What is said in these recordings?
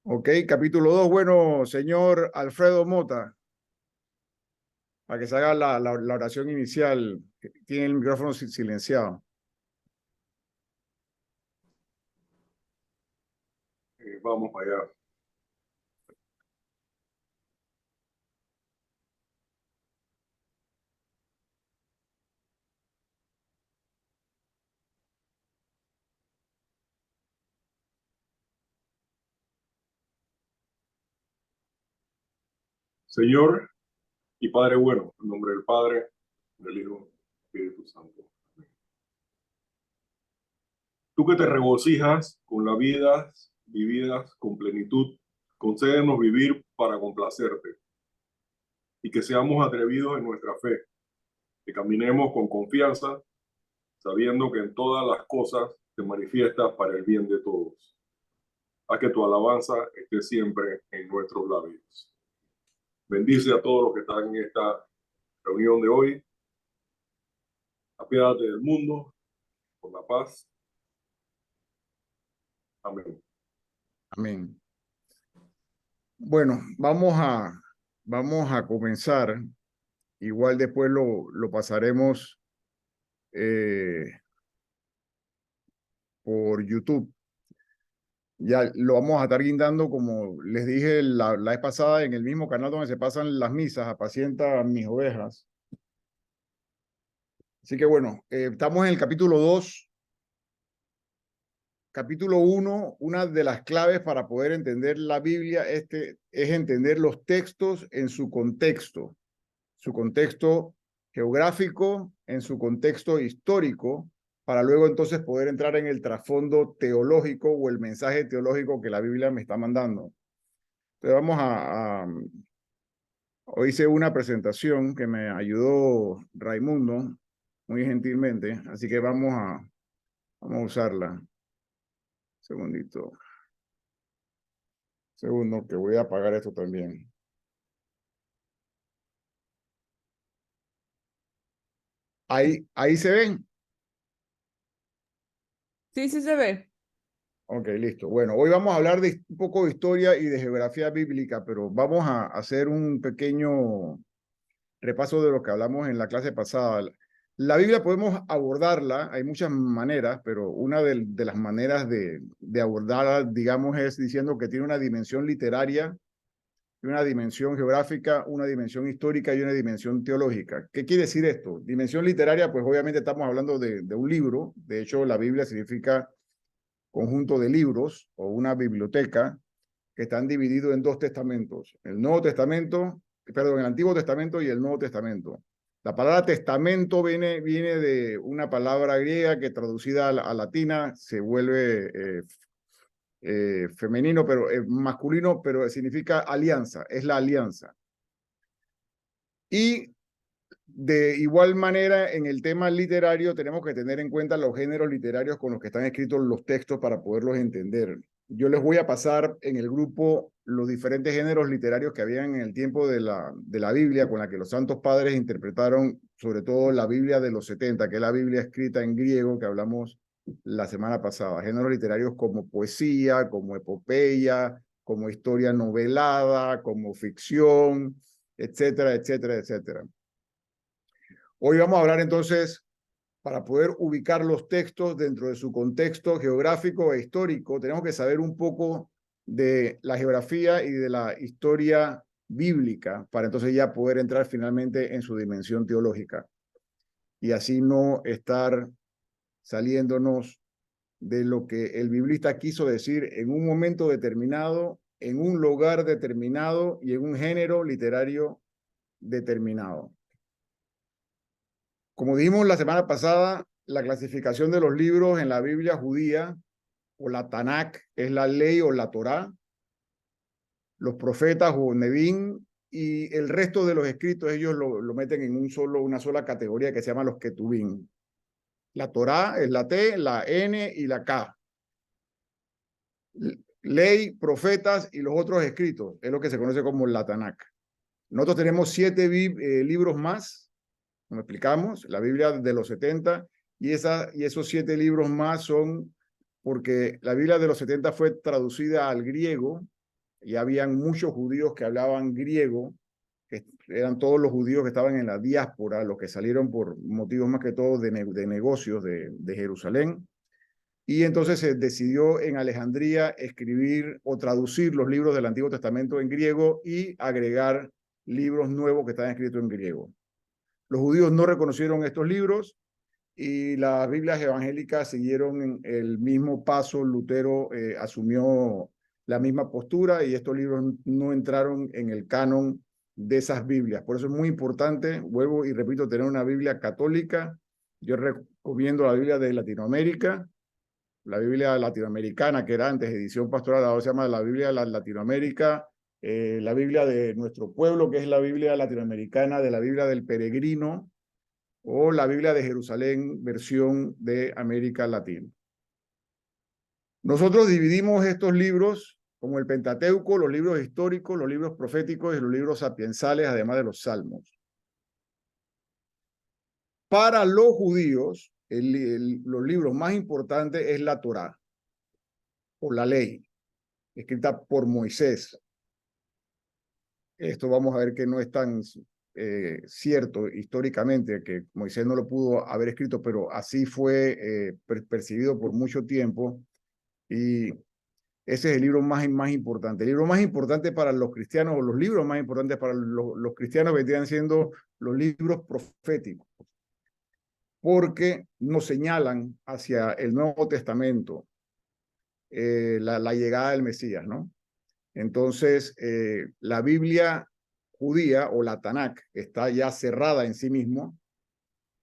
Ok, capítulo 2. Bueno, señor Alfredo Mota, para que se haga la oración inicial, tiene el micrófono silenciado. Vamos para allá. Señor y Padre bueno, en nombre del Padre, del Hijo y del Espíritu Santo. Tú que te regocijas con las vidas vividas con plenitud, concédenos vivir para complacerte y que seamos atrevidos en nuestra fe, que caminemos con confianza, sabiendo que en todas las cosas te manifiestas para el bien de todos. Haz que tu alabanza esté siempre en nuestros labios. Bendice a todos los que están en esta reunión de hoy. Apiádate del mundo con la paz. Amén. Amén. Bueno, vamos a comenzar. Igual después lo pasaremos por YouTube. Ya lo vamos a estar guindando, como les dije la vez pasada, en el mismo canal donde se pasan las misas, apacienta mis ovejas. Así que bueno, estamos en el capítulo 2. Capítulo 1, una de las claves para poder entender la Biblia es entender los textos en su contexto geográfico, en su contexto histórico, para luego entonces poder entrar en el trasfondo teológico o el mensaje teológico que la Biblia me está mandando. Entonces hoy hice una presentación que me ayudó Raimundo muy gentilmente, así que vamos a usarla. Segundito. Segundo, que voy a apagar esto también. Ahí se ven. Sí, sí se ve. Ok, listo. Bueno, hoy vamos a hablar de un poco de historia y de geografía bíblica, pero vamos a hacer un pequeño repaso de lo que hablamos en la clase pasada. La Biblia podemos abordarla, hay muchas maneras, pero una de las maneras de abordarla, digamos, es diciendo que tiene una dimensión literaria, una dimensión geográfica, una dimensión histórica y una dimensión teológica. ¿Qué quiere decir esto? Dimensión literaria, pues obviamente estamos hablando de un libro. De hecho, la Biblia significa conjunto de libros o una biblioteca que están divididos en dos testamentos. El Antiguo Testamento y el Nuevo Testamento. La palabra testamento viene de una palabra griega que traducida a latina se vuelve femenino, pero masculino, pero significa alianza, es la alianza. Y de igual manera, en el tema literario, tenemos que tener en cuenta los géneros literarios con los que están escritos los textos para poderlos entender. Yo les voy a pasar en el grupo los diferentes géneros literarios que habían en el tiempo de la Biblia, con la que los santos padres interpretaron, sobre todo la Biblia de los 70, que es la Biblia escrita en griego que hablamos la semana pasada. Géneros literarios como poesía, como epopeya, como historia novelada, como ficción, etcétera, etcétera, etcétera. Hoy vamos a hablar entonces, para poder ubicar los textos dentro de su contexto geográfico e histórico, tenemos que saber un poco de la geografía y de la historia bíblica para entonces ya poder entrar finalmente en su dimensión teológica y así no estar saliéndonos de lo que el biblista quiso decir en un momento determinado, en un lugar determinado y en un género literario determinado. Como dijimos la semana pasada, la clasificación de los libros en la Biblia judía o la Tanakh es la ley o la Torá, los profetas o Nevín y el resto de los escritos ellos lo meten en una sola categoría que se llama los Ketubim. La Torá es la T, la N y la K. Ley, profetas y los otros escritos es lo que se conoce como la Tanakh. Nosotros tenemos 7 libros más, como explicamos, la Biblia de los 70 y esos 7 libros más son porque la Biblia de los 70 fue traducida al griego y habían muchos judíos que hablaban griego, que eran todos los judíos que estaban en la diáspora, los que salieron por motivos más que todo de negocios de Jerusalén. Y entonces se decidió en Alejandría escribir o traducir los libros del Antiguo Testamento en griego y agregar libros nuevos que están escritos en griego. Los judíos no reconocieron estos libros y las Biblias evangélicas siguieron el mismo paso. Lutero asumió la misma postura y estos libros no entraron en el canon de esas Biblias. Por eso es muy importante, vuelvo y repito, tener una Biblia católica. Yo recomiendo la Biblia de Latinoamérica, la Biblia latinoamericana, que era antes edición pastoral, ahora se llama la Biblia de Latinoamérica, la Biblia de nuestro pueblo, que es la Biblia latinoamericana, de la Biblia del peregrino, o la Biblia de Jerusalén, versión de América Latina. Nosotros dividimos estos libros como el Pentateuco, los libros históricos, los libros proféticos y los libros sapiensales, además de los salmos. Para los judíos, los libros más importantes es la Torá, o la ley, escrita por Moisés. Esto vamos a ver que no es tan cierto históricamente, que Moisés no lo pudo haber escrito, pero así fue percibido por mucho tiempo, y ese es el libro más importante. El libro más importante para los cristianos, o los libros más importantes para los cristianos, vendrían siendo los libros proféticos, porque nos señalan hacia el Nuevo Testamento, la llegada del Mesías, ¿no? Entonces, la Biblia judía o la Tanakh está ya cerrada en sí mismo,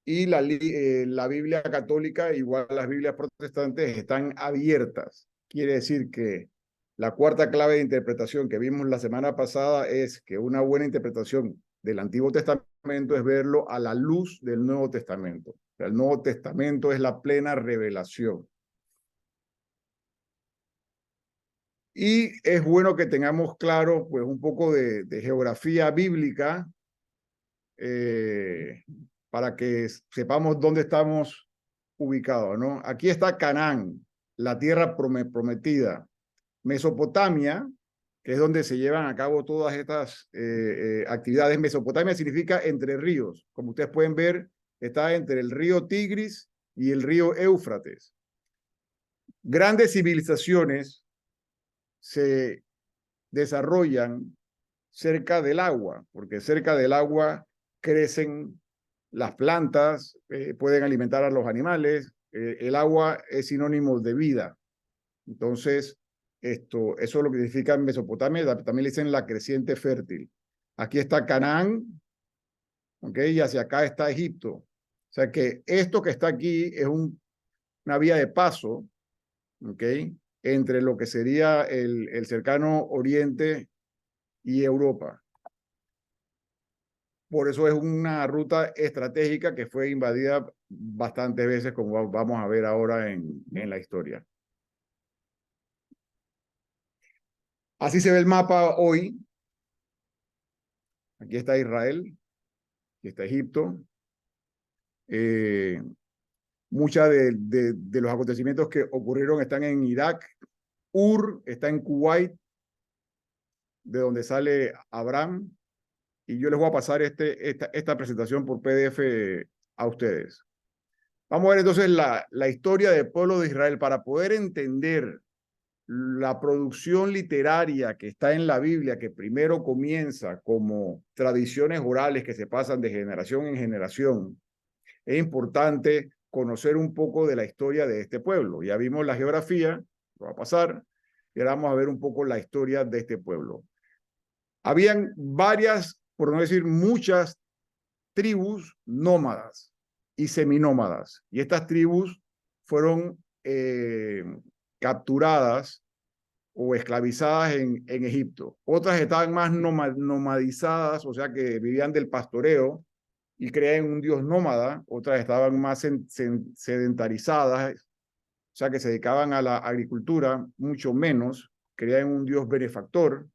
y la Biblia católica, igual las Biblias protestantes, están abiertas. Quiere decir que la cuarta clave de interpretación que vimos la semana pasada es que una buena interpretación del Antiguo Testamento es verlo a la luz del Nuevo Testamento. El Nuevo Testamento es la plena revelación. Y es bueno que tengamos claro, pues, un poco de geografía bíblica, para que sepamos dónde estamos ubicados, ¿no? Aquí está Canaán, la tierra prometida. Mesopotamia, que es donde se llevan a cabo todas estas actividades. Mesopotamia significa entre ríos. Como ustedes pueden ver, está entre el río Tigris y el río Éufrates. Grandes civilizaciones se desarrollan cerca del agua, porque cerca del agua crecen las plantas, pueden alimentar a los animales. El agua es sinónimo de vida. Entonces, eso es lo que significa Mesopotamia. También le dicen la creciente fértil. Aquí está Canaán, ¿ok? Y hacia acá está Egipto. O sea que esto que está aquí es una vía de paso, ¿ok? Entre lo que sería el cercano Oriente y Europa. Por eso es una ruta estratégica que fue invadida bastantes veces, como vamos a ver ahora en la historia. Así se ve el mapa hoy. Aquí está Israel, aquí está Egipto. Muchos de los acontecimientos que ocurrieron están en Irak. Ur está en Kuwait, de donde sale Abraham. Y yo les voy a pasar esta presentación por PDF a ustedes. Vamos a ver entonces la historia del pueblo de Israel para poder entender la producción literaria que está en la Biblia, que primero comienza como tradiciones orales que se pasan de generación en generación. Es importante conocer un poco de la historia de este pueblo. Ya vimos la geografía, lo va a pasar, y ahora vamos a ver un poco la historia de este pueblo. Habían varias, por no decir muchas, tribus nómadas y seminómadas. Y estas tribus fueron capturadas o esclavizadas en Egipto. Otras estaban más nomadizadas, o sea que vivían del pastoreo y creían un dios nómada. Otras estaban más sedentarizadas, o sea que se dedicaban a la agricultura, mucho menos, creían un dios benefactor.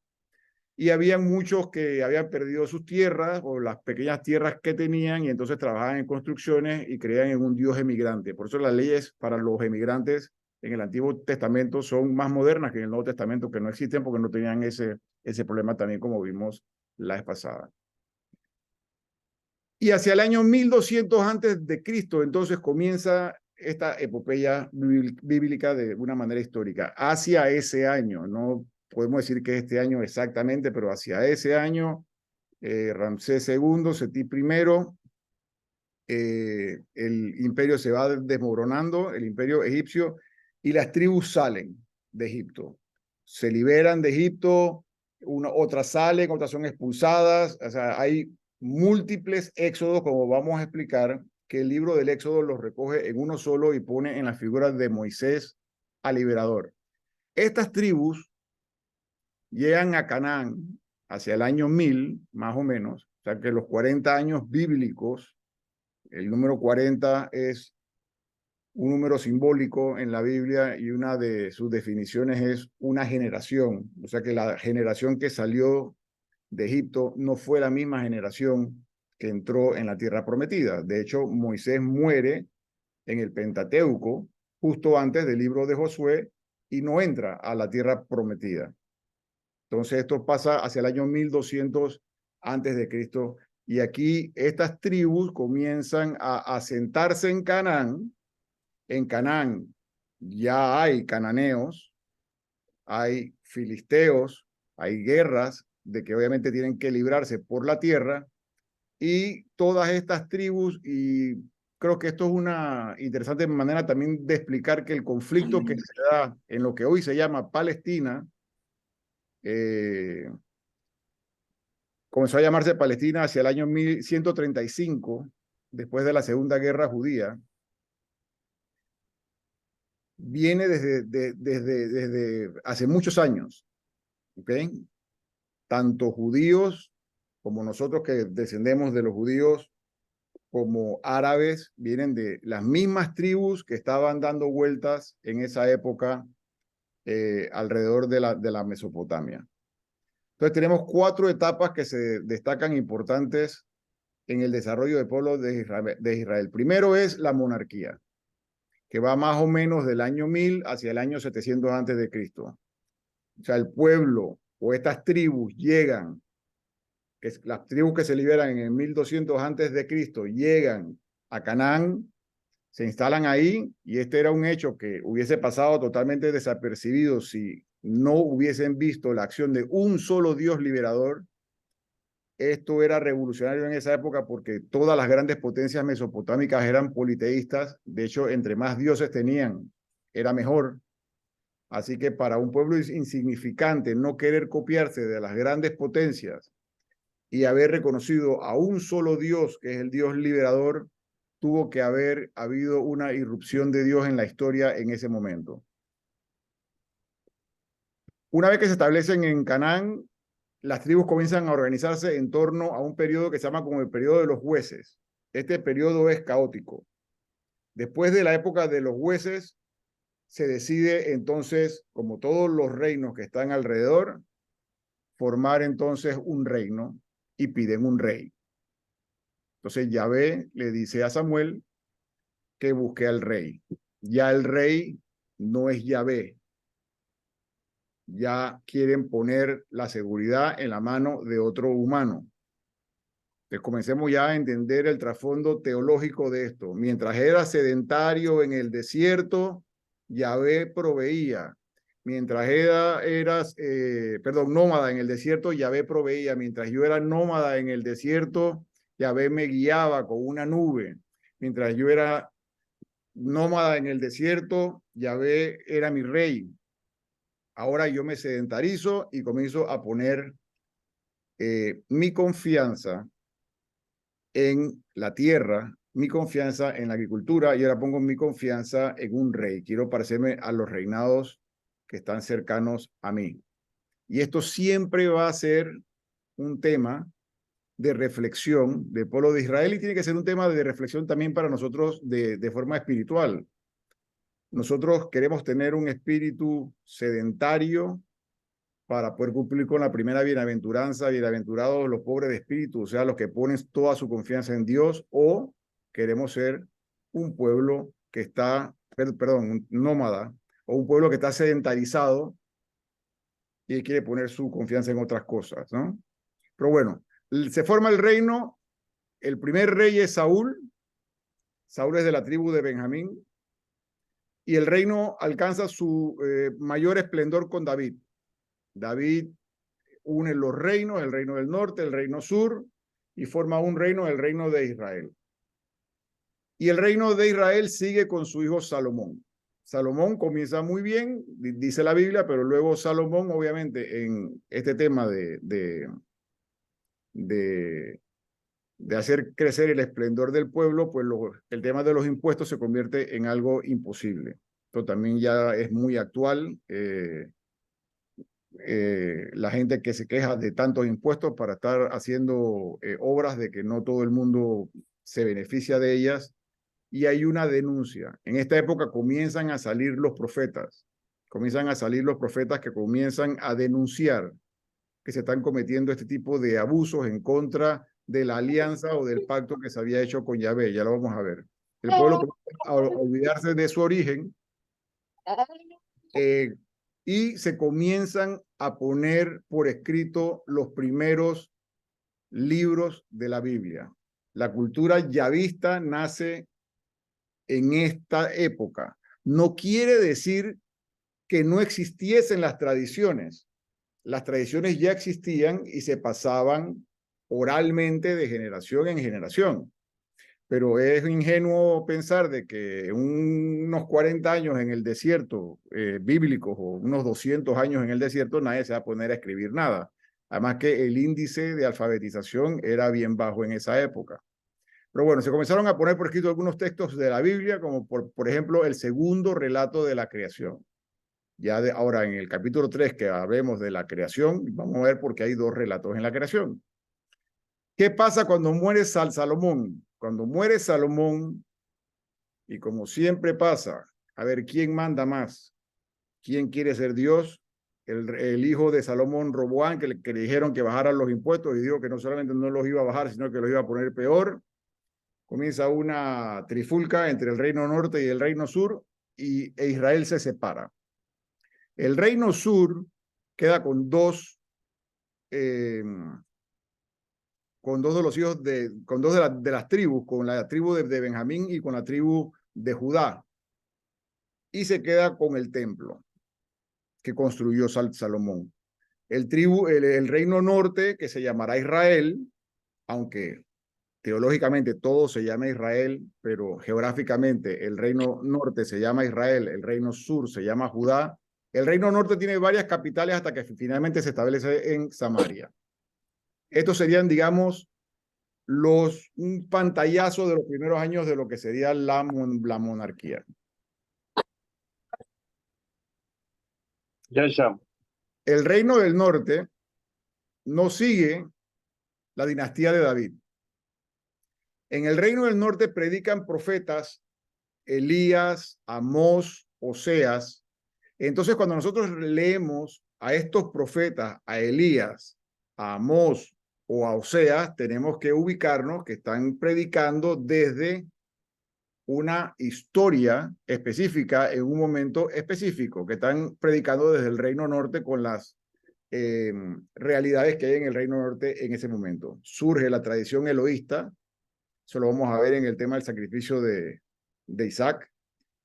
y había muchos que habían perdido sus tierras o las pequeñas tierras que tenían y entonces trabajaban en construcciones y creían en un Dios emigrante. Por eso las leyes para los emigrantes en el Antiguo Testamento son más modernas que en el Nuevo Testamento, que no existen porque no tenían ese problema también como vimos la vez pasada. Y hacia el año 1200 antes de Cristo, entonces comienza esta epopeya bíblica de una manera histórica. Hacia ese año, no podemos decir que este año exactamente, pero hacia ese año, Ramsés II, Seti I, el imperio se va desmoronando, el imperio egipcio, y las tribus salen de Egipto. Se liberan de Egipto, otras salen, otras son expulsadas, o sea, hay múltiples éxodos, como vamos a explicar, que el libro del Éxodo los recoge en uno solo y pone en la figura de Moisés al liberador. Estas tribus llegan a Canaán hacia el año 1000, más o menos, o sea que los 40 años bíblicos, el número 40 es un número simbólico en la Biblia y una de sus definiciones es una generación, o sea que la generación que salió de Egipto no fue la misma generación que entró en la tierra prometida. De hecho, Moisés muere en el Pentateuco justo antes del libro de Josué y no entra a la tierra prometida. Entonces esto pasa hacia el año 1200 antes de Cristo y aquí estas tribus comienzan a asentarse en Canaán. En Canaán ya hay cananeos, hay filisteos, hay guerras de que obviamente tienen que librarse por la tierra y todas estas tribus, y creo que esto es una interesante manera también de explicar que el conflicto que se da en lo que hoy se llama Palestina, comenzó a llamarse Palestina hacia el año 1135, después de la Segunda Guerra Judía, viene desde hace muchos años, ¿ok? Tanto judíos como nosotros que descendemos de los judíos, como árabes, vienen de las mismas tribus que estaban dando vueltas en esa época alrededor de la Mesopotamia. Entonces tenemos 4 etapas que se destacan importantes en el desarrollo del pueblo de Israel. Primero es la monarquía, que va más o menos del año 1000 hacia el año 700 antes de Cristo. O sea, el pueblo o estas tribus llegan, las tribus que se liberan en el 1200 antes de Cristo llegan a Canaán, se instalan ahí y este era un hecho que hubiese pasado totalmente desapercibido si no hubiesen visto la acción de un solo Dios liberador. Esto era revolucionario en esa época porque todas las grandes potencias mesopotámicas eran politeístas. De hecho, entre más dioses tenían, era mejor. Así que para un pueblo insignificante no querer copiarse de las grandes potencias y haber reconocido a un solo Dios, que es el Dios liberador, tuvo que haber habido una irrupción de Dios en la historia en ese momento. Una vez que se establecen en Canaán, las tribus comienzan a organizarse en torno a un periodo que se llama como el periodo de los jueces. Este periodo es caótico. Después de la época de los jueces, se decide entonces, como todos los reinos que están alrededor, formar entonces un reino y piden un rey. Entonces Yahvé le dice a Samuel que busque al rey. Ya el rey no es Yahvé. Ya quieren poner la seguridad en la mano de otro humano. Entonces comencemos ya a entender el trasfondo teológico de esto. Mientras era sedentario en el desierto, Yahvé proveía. Mientras eras nómada en el desierto, Yahvé proveía. Mientras yo era nómada en el desierto, Yahvé me guiaba con una nube. Mientras yo era nómada en el desierto, Yahvé era mi rey. Ahora yo me sedentarizo y comienzo a poner mi confianza en la tierra, mi confianza en la agricultura y ahora pongo mi confianza en un rey. Quiero parecerme a los reinados que están cercanos a mí. Y esto siempre va a ser un tema de reflexión del pueblo de Israel y tiene que ser un tema de reflexión también para nosotros de forma espiritual. Nosotros queremos tener un espíritu sedentario para poder cumplir con la primera bienaventuranza, bienaventurados los pobres de espíritu, o sea, los que ponen toda su confianza en Dios, o queremos ser un pueblo que está, perdón, un nómada, o un pueblo que está sedentarizado y quiere poner su confianza en otras cosas, ¿no? Pero bueno, se forma el reino, el primer rey es Saúl, Saúl es de la tribu de Benjamín, y el reino alcanza su mayor esplendor con David. David une los reinos, el reino del norte, el reino sur, y forma un reino, el reino de Israel. Y el reino de Israel sigue con su hijo Salomón. Salomón comienza muy bien, dice la Biblia, pero luego Salomón, obviamente, en este tema de hacer crecer el esplendor del pueblo, pues el tema de los impuestos se convierte en algo imposible. Esto también ya es muy actual. La gente que se queja de tantos impuestos para estar haciendo obras de que no todo el mundo se beneficia de ellas, y hay una denuncia. En esta época comienzan a salir los profetas, que comienzan a denunciar que se están cometiendo este tipo de abusos en contra de la alianza o del pacto que se había hecho con Yahvé. Ya lo vamos a ver. El pueblo comienza a olvidarse de su origen y se comienzan a poner por escrito los primeros libros de la Biblia. La cultura yavista nace en esta época. No quiere decir que no existiesen las tradiciones. Las tradiciones ya existían y se pasaban oralmente de generación en generación. Pero es ingenuo pensar de que unos 40 años en el desierto bíblicos o unos 200 años en el desierto nadie se va a poner a escribir nada. Además que el índice de alfabetización era bien bajo en esa época. Pero bueno, se comenzaron a poner por escrito algunos textos de la Biblia, como por ejemplo el segundo relato de la creación. Ya ahora en el capítulo 3 que hablemos de la creación, vamos a ver por qué hay dos relatos en la creación. ¿Qué pasa cuando muere Salomón? Cuando muere Salomón, y como siempre pasa, a ver, ¿quién manda más? ¿Quién quiere ser Dios? El hijo de Salomón, Roboán, que le dijeron que bajaran los impuestos, y dijo que no solamente no los iba a bajar, sino que los iba a poner peor. Comienza una trifulca entre el reino norte y el reino sur, e Israel se separa. El reino sur queda con dos de los hijos con dos de las tribus, con la tribu de Benjamín y con la tribu de Judá, y se queda con el templo que construyó Salomón. El reino norte, que se llamará Israel, aunque teológicamente todo se llama Israel, pero geográficamente el reino norte se llama Israel, el reino sur se llama Judá. El reino norte tiene varias capitales hasta que finalmente se establece en Samaria. Estos serían, digamos, un pantallazo de los primeros años de lo que sería la monarquía. Ya. El reino del norte no sigue la dinastía de David. En el reino del norte predican profetas Elías, Amós, Oseas. Entonces, cuando nosotros leemos a estos profetas, a Elías, a Amós o a Oseas, tenemos que ubicarnos que están predicando desde una historia específica en un momento específico, que están predicando desde el reino norte con las realidades que hay en el reino norte en ese momento. Surge la tradición eloísta, eso lo vamos a ver en el tema del sacrificio de Isaac,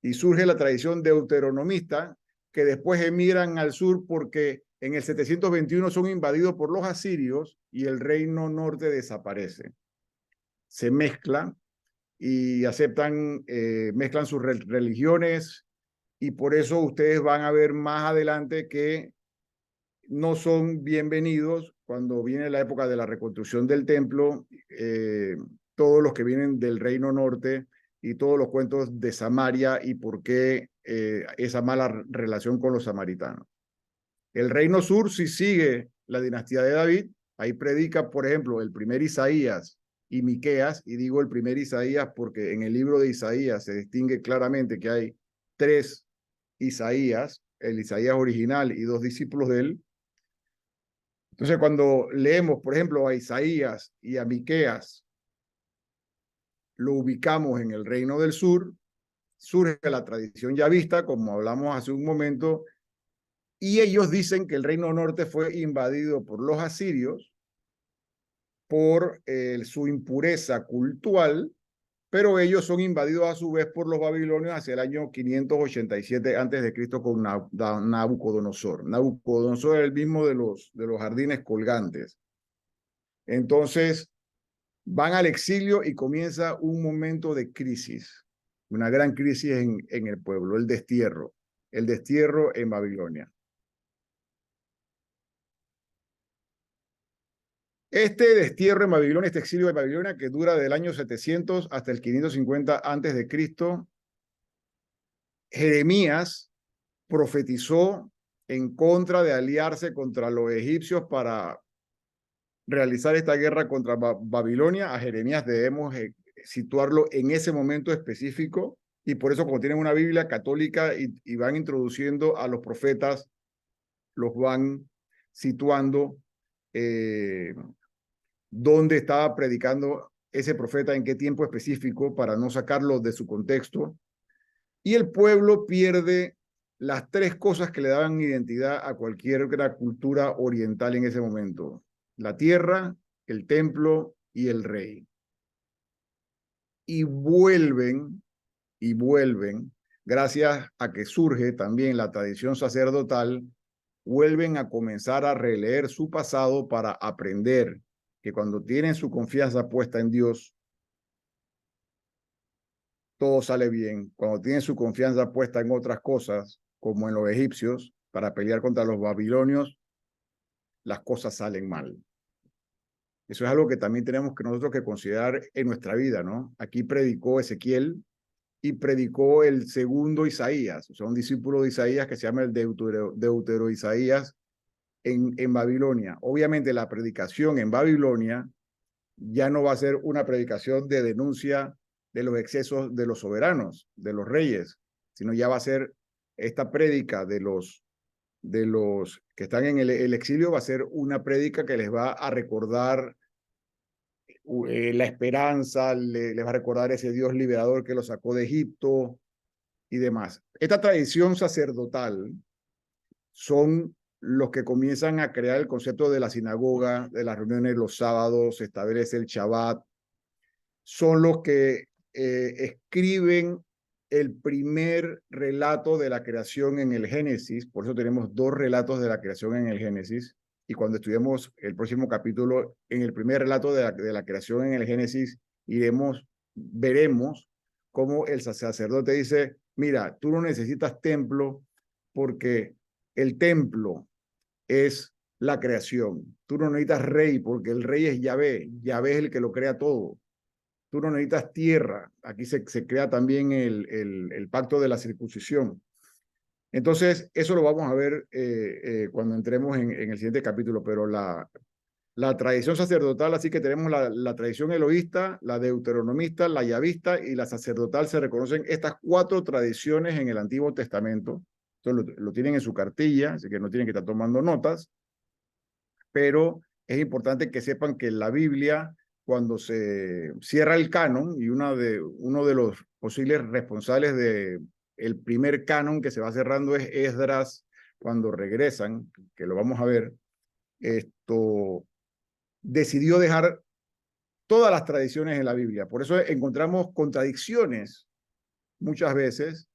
y surge la tradición deuteronomista, que después emigran al sur porque en el 721 son invadidos por los asirios y el reino norte desaparece. Se mezclan y mezclan sus religiones, y por eso ustedes van a ver más adelante que no son bienvenidos cuando viene la época de la reconstrucción del templo, todos los que vienen del reino norte y todos los cuentos de Samaria y por qué esa mala relación con los samaritanos. El reino sur sí sigue la dinastía de David, ahí predica, por ejemplo, el primer Isaías y Miqueas, y digo el primer Isaías porque en el libro de Isaías se distingue claramente que hay tres Isaías, el Isaías original y dos discípulos de él. Entonces, cuando leemos, por ejemplo, a Isaías y a Miqueas, lo ubicamos en el reino del sur, surge la tradición yavista, como hablamos hace un momento, y ellos dicen que el reino norte fue invadido por los asirios por su impureza cultural, pero ellos son invadidos a su vez por los babilonios hacia el año 587 a.C. con Nabucodonosor. Nabucodonosor es el mismo de los jardines colgantes. Entonces, van al exilio y comienza un momento de crisis, una gran crisis en el pueblo, el destierro en Babilonia. Este destierro en Babilonia, este exilio de Babilonia, que dura del año 700 hasta el 550 a.C., Jeremías profetizó en contra de aliarse contra los egipcios para realizar esta guerra contra Babilonia. A Jeremías debemos situarlo en ese momento específico, y por eso, como tienen una Biblia católica y van introduciendo a los profetas, los van situando dónde estaba predicando ese profeta, en qué tiempo específico, para no sacarlo de su contexto. Y el pueblo pierde las tres cosas que le daban identidad a cualquier cultura oriental en ese momento: la tierra, el templo y el rey. Y vuelven, gracias a que surge también la tradición sacerdotal, vuelven a comenzar a releer su pasado para aprender que cuando tienen su confianza puesta en Dios, todo sale bien. Cuando tienen su confianza puesta en otras cosas, como en los egipcios, para pelear contra los babilonios, las cosas salen mal. Eso es algo que también tenemos que nosotros que considerar en nuestra vida, ¿no? Aquí predicó Ezequiel y predicó el segundo Isaías, o sea, un discípulo de Isaías que se llama el Deutero Isaías en Babilonia. Obviamente la predicación en Babilonia ya no va a ser una predicación de denuncia de los excesos de los soberanos, de los reyes, sino ya va a ser esta prédica de los que están en el exilio, va a ser una prédica que les va a recordar la esperanza, les va a recordar ese Dios liberador que los sacó de Egipto y demás. Esta tradición sacerdotal son los que comienzan a crear el concepto de la sinagoga, de las reuniones los sábados, se establece el Shabbat. Son los que escriben el primer relato de la creación en el Génesis. Por eso tenemos dos relatos de la creación en el Génesis. Y cuando estudiemos el próximo capítulo, en el primer relato de la creación en el Génesis, veremos cómo el sacerdote dice: mira, tú no necesitas templo porque el templo es la creación. Tú no necesitas rey porque el rey es Yahvé. Yahvé es el que lo crea todo. Tú no necesitas tierra. Aquí se crea también el pacto de la circuncisión. Entonces, eso lo vamos a ver cuando entremos en el siguiente capítulo, pero la tradición sacerdotal, así que tenemos la tradición elohista, la deuteronomista, la yavista y la sacerdotal. Se reconocen estas cuatro tradiciones en el Antiguo Testamento. Entonces lo tienen en su cartilla, así que no tienen que estar tomando notas, pero es importante que sepan que la Biblia, cuando se cierra el canon, y uno de los posibles responsables del primer canon que se va cerrando es Esdras, cuando regresan, que lo vamos a ver, decidió dejar todas las tradiciones en la Biblia. Por eso encontramos contradicciones muchas veces.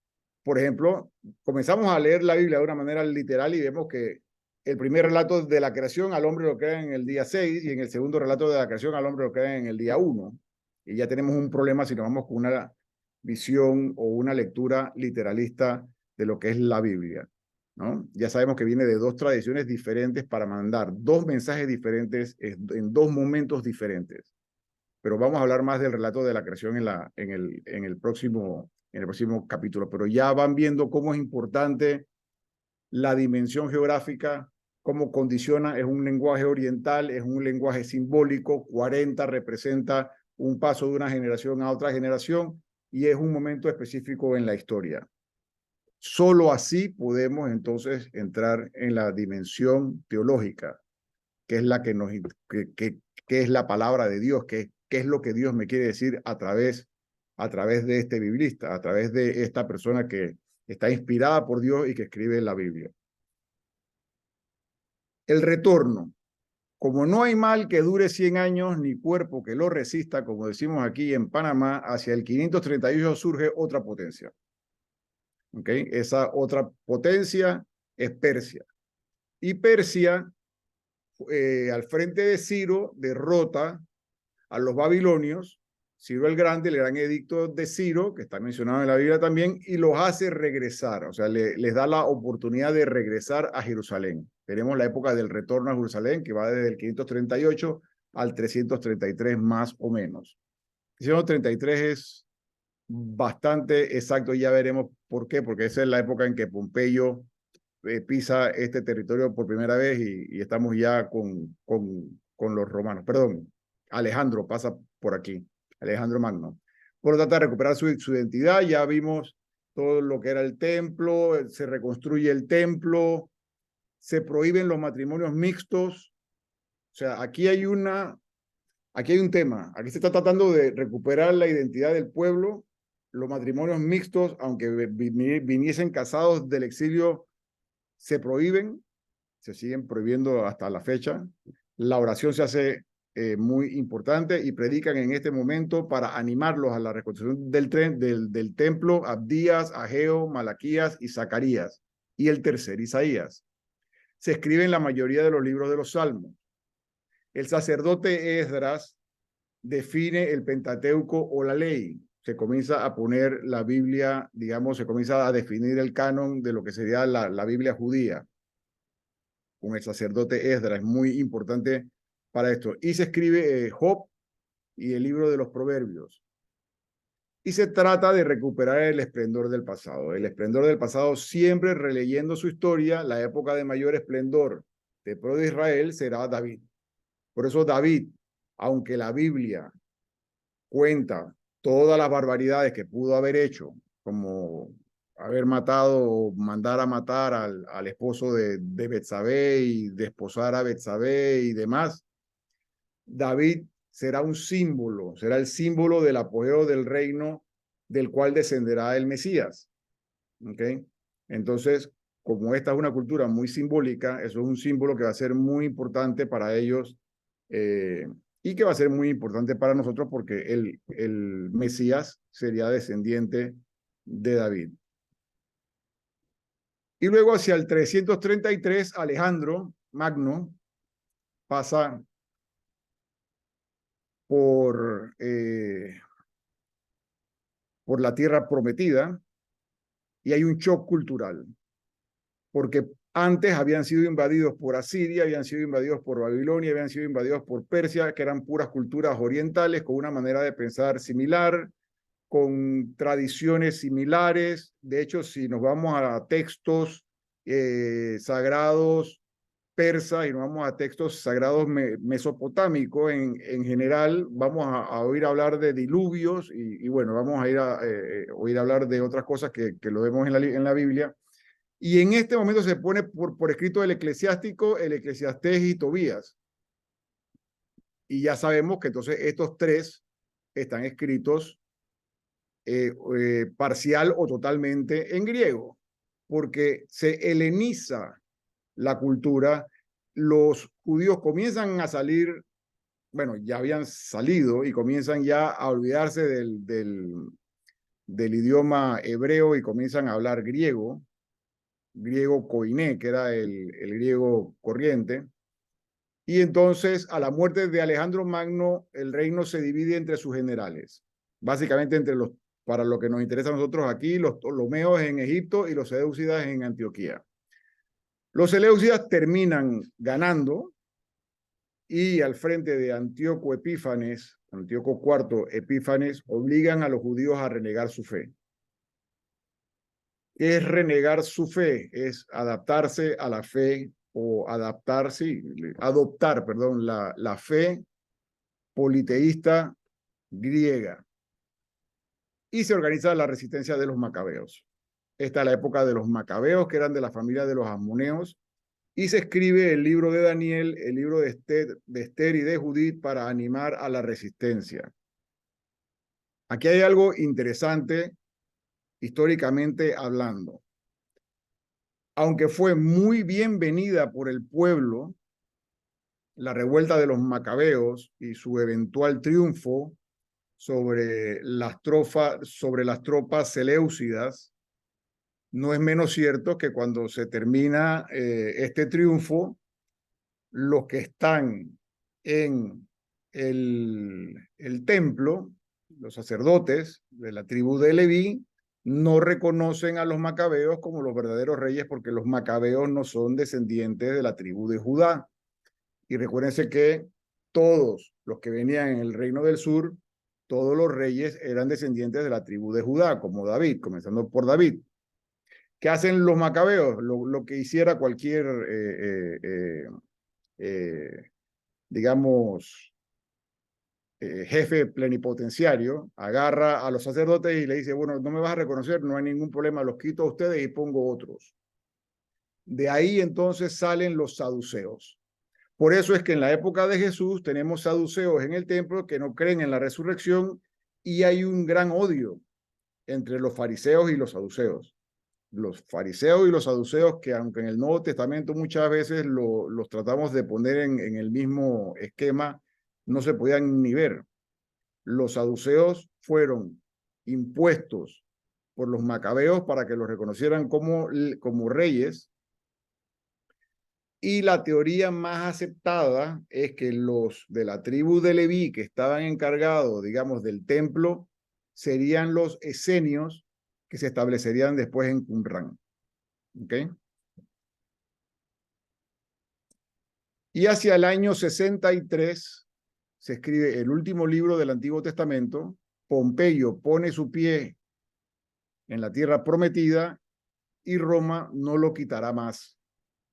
Por ejemplo, comenzamos a leer la Biblia de una manera literal y vemos que el primer relato de la creación al hombre lo crean en el día 6 y en el segundo relato de la creación al hombre lo crean en el día 1. Y ya tenemos un problema si nos vamos con una visión o una lectura literalista de lo que es la Biblia, ¿no? Ya sabemos que viene de dos tradiciones diferentes para mandar dos mensajes diferentes en dos momentos diferentes. Pero vamos a hablar más del relato de la creación en el próximo capítulo. Pero ya van viendo cómo es importante la dimensión geográfica, cómo condiciona. Es un lenguaje oriental, es un lenguaje simbólico. 40 representa un paso de una generación a otra generación y es un momento específico en la historia. Solo así podemos entonces entrar en la dimensión teológica. que es la que es la palabra de Dios, qué es lo que Dios me quiere decir a través de este biblista, a través de esta persona que está inspirada por Dios y que escribe la Biblia. El retorno. Como no hay mal que dure 100 años, ni cuerpo que lo resista, como decimos aquí en Panamá, hacia el 538 surge otra potencia. ¿Okay? Esa otra potencia es Persia. Y Persia, al frente de Ciro, derrota a los babilonios, Ciro el Grande, el gran edicto de Ciro, que está mencionado en la Biblia también, y los hace regresar, o sea, les da la oportunidad de regresar a Jerusalén. Tenemos la época del retorno a Jerusalén, que va desde el 538 al 333 más o menos. 333 es bastante exacto, y ya veremos por qué, porque esa es la época en que Pompeyo pisa este territorio por primera vez y estamos ya con los romanos. Perdón, Alejandro pasa por aquí, Alejandro Magno. Por trata de recuperar su identidad, ya vimos todo lo que era el templo, se reconstruye el templo, se prohíben los matrimonios mixtos. O sea, aquí hay un tema, aquí se está tratando de recuperar la identidad del pueblo. Los matrimonios mixtos, aunque viniesen casados del exilio, se prohíben, se siguen prohibiendo hasta la fecha. La oración se hace muy importante y predican en este momento para animarlos a la reconstrucción del templo, Abdías, Ageo, Malaquías y Zacarías, y el tercer Isaías. Se escriben la mayoría de los libros de los Salmos. El sacerdote Esdras define el Pentateuco o la ley. Se comienza a poner la Biblia, digamos, se comienza a definir el canon de lo que sería la Biblia judía, con el sacerdote Esdras. Es muy importante para esto. Y se escribe Job y el libro de los Proverbios. Y se trata de recuperar el esplendor del pasado. El esplendor del pasado, siempre releyendo su historia, la época de mayor esplendor del pueblo de Israel será David. Por eso David, aunque la Biblia cuenta todas las barbaridades que pudo haber hecho, como haber matado o mandar a matar al esposo de Betsabé y desposar a Betsabé y demás, David será un símbolo, será el símbolo del apogeo del reino del cual descenderá el Mesías. ¿Okay? Entonces, como esta es una cultura muy simbólica, eso es un símbolo que va a ser muy importante para ellos y que va a ser muy importante para nosotros porque el Mesías sería descendiente de David. Y luego hacia el 333, Alejandro Magno pasa por la tierra prometida y hay un shock cultural, porque antes habían sido invadidos por Asiria, habían sido invadidos por Babilonia, habían sido invadidos por Persia, que eran puras culturas orientales con una manera de pensar similar, con tradiciones similares. De hecho, si nos vamos a textos sagrados persas y nos vamos a textos sagrados mesopotámicos, en general vamos a oír hablar de diluvios y bueno, vamos a ir a oír hablar de otras cosas que lo vemos en la Biblia. Y en este momento se pone por escrito el eclesiástico, el Eclesiastés y Tobías. Y ya sabemos que entonces estos tres están escritos parcial o totalmente en griego, porque se heleniza la cultura. Los judíos comienzan a salir, bueno, ya habían salido y comienzan ya a olvidarse del idioma hebreo y comienzan a hablar griego koiné, que era el griego corriente. Y entonces, a la muerte de Alejandro Magno, el reino se divide entre sus generales, básicamente entre para lo que nos interesa a nosotros aquí, los ptolomeos en Egipto y los seleucidas en Antioquía. Los seleucidas terminan ganando y al frente de Antíoco Epífanes, Antíoco IV Epífanes, obligan a los judíos a renegar su fe. ¿Qué es renegar su fe? Es adaptarse a la fe o adoptar la fe politeísta griega. Y se organiza la resistencia de los macabeos. Esta es la época de los macabeos, que eran de la familia de los amoneos, y se escribe el libro de Daniel, el libro de Esther y de Judith para animar a la resistencia. Aquí hay algo interesante históricamente hablando. Aunque fue muy bienvenida por el pueblo, la revuelta de los macabeos y su eventual triunfo sobre las tropas seleucidas, no es menos cierto que cuando se termina este triunfo, los que están en el templo, los sacerdotes de la tribu de Leví, no reconocen a los macabeos como los verdaderos reyes porque los macabeos no son descendientes de la tribu de Judá. Y recuérdense que todos los que venían en el reino del sur, todos los reyes eran descendientes de la tribu de Judá, como David, comenzando por David. ¿Qué hacen los macabeos? Lo que hiciera cualquier, digamos, jefe plenipotenciario, agarra a los sacerdotes y le dice, bueno, no me vas a reconocer, no hay ningún problema, los quito a ustedes y pongo otros. De ahí entonces salen los saduceos. Por eso es que en la época de Jesús tenemos saduceos en el templo que no creen en la resurrección y hay un gran odio entre los fariseos y los saduceos. Los fariseos y los saduceos que aunque en el Nuevo Testamento muchas veces los tratamos de poner en el mismo esquema, no se podían ni ver. Los saduceos fueron impuestos por los macabeos para que los reconocieran como reyes. Y la teoría más aceptada es que los de la tribu de Leví que estaban encargados, digamos, del templo, serían los esenios que se establecerían después en Qumran. ¿Ok? Y hacia el año 63 se escribe el último libro del Antiguo Testamento. Pompeyo pone su pie en la tierra prometida y Roma no lo quitará más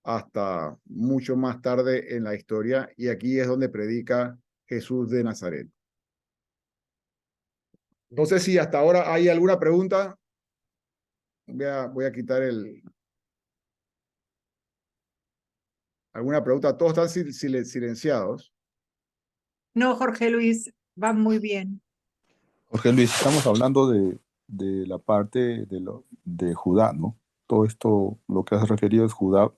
hasta mucho más tarde en la historia, y aquí es donde predica Jesús de Nazaret. No sé si hasta ahora hay alguna pregunta. Voy a quitar alguna pregunta. Todos están silenciados. No, Jorge Luis, va muy bien. Jorge Luis, estamos hablando de la parte de Judá, ¿no? Todo esto, lo que has referido es Judá,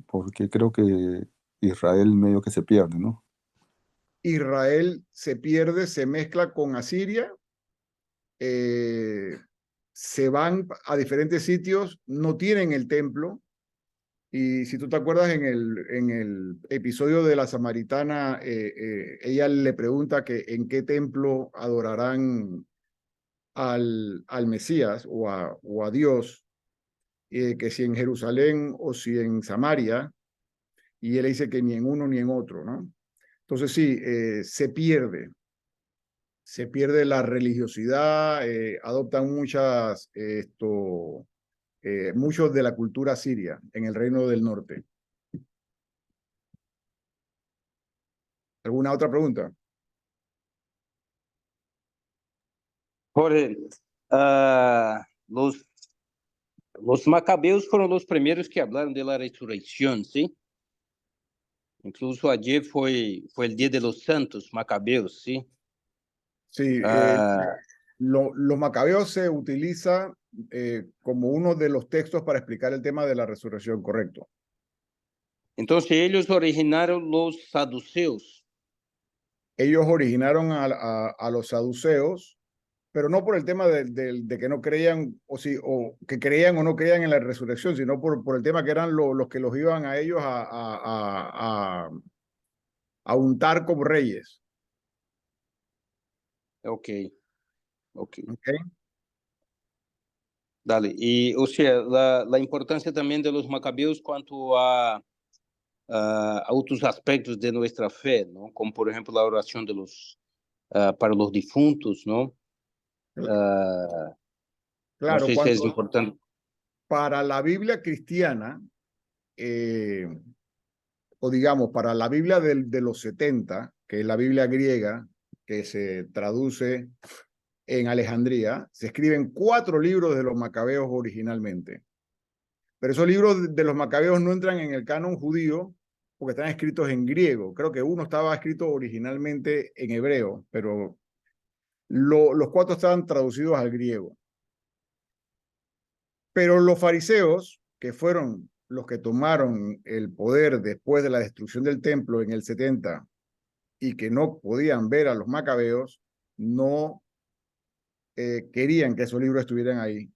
porque creo que Israel medio que se pierde, ¿no? Israel se pierde, se mezcla con Asiria, se van a diferentes sitios, no tienen el templo. Y si tú te acuerdas en el episodio de la samaritana, ella le pregunta que en qué templo adorarán al Mesías o a Dios, que si en Jerusalén o si en Samaria, y él dice que ni en uno ni en otro, ¿no? Entonces sí, se pierde la religiosidad, adoptan muchos de la cultura siria en el Reino del Norte. ¿Alguna otra pregunta? Jorge, los macabeos fueron los primeros que hablaron de la resurrección, ¿sí? Incluso ayer fue el Día de los Santos Macabeos, ¿sí? Sí, los macabeos se utiliza como uno de los textos para explicar el tema de la resurrección, correcto. Entonces ellos originaron los saduceos. Ellos originaron a los saduceos, pero no por el tema de que no creían o que creían o no creían en la resurrección, sino por el tema que eran los que los iban a ellos a untar como reyes. Ok. ¿Okay? Dale. Y, o sea, la importancia también de los macabeos cuanto a otros aspectos de nuestra fe, ¿no? Como, por ejemplo, la oración de para los difuntos, ¿no? No Claro, sé si es importante. para la Biblia cristiana, o digamos, para la Biblia de los 70, que es la Biblia griega, que se traduce en Alejandría, se escriben 4 libros de los macabeos originalmente. Pero esos libros de los macabeos no entran en el canon judío porque están escritos en griego. Creo que uno estaba escrito originalmente en hebreo, pero los 4 estaban traducidos al griego. Pero los fariseos, que fueron los que tomaron el poder después de la destrucción del templo en el 70 y que no podían ver a los macabeos, no querían que esos libros estuvieran ahí.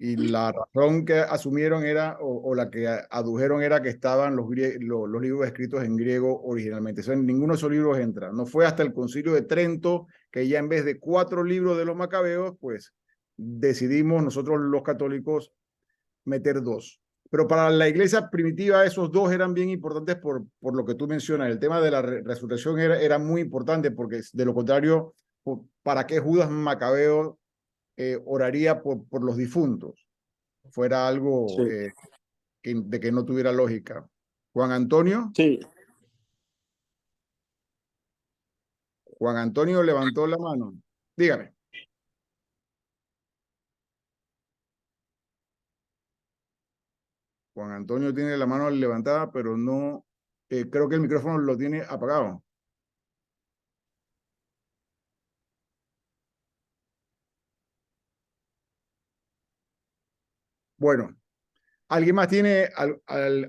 Y la razón que asumieron era, o la que adujeron era que estaban los libros escritos en griego originalmente. O sea, ninguno de esos libros entra. No fue hasta el Concilio de Trento que ya en vez de 4 libros de los macabeos, pues decidimos nosotros los católicos meter 2. Pero para la iglesia primitiva esos 2 eran bien importantes por lo que tú mencionas. El tema de la resurrección era muy importante porque de lo contrario, ¿para qué Judas Macabeo oraría por los difuntos? Fuera algo Sí. de que no tuviera lógica. Juan Antonio. Sí. Juan Antonio levantó la mano. Dígame. Juan Antonio tiene la mano levantada, pero no, creo que el micrófono lo tiene apagado. Bueno, ¿alguien más tiene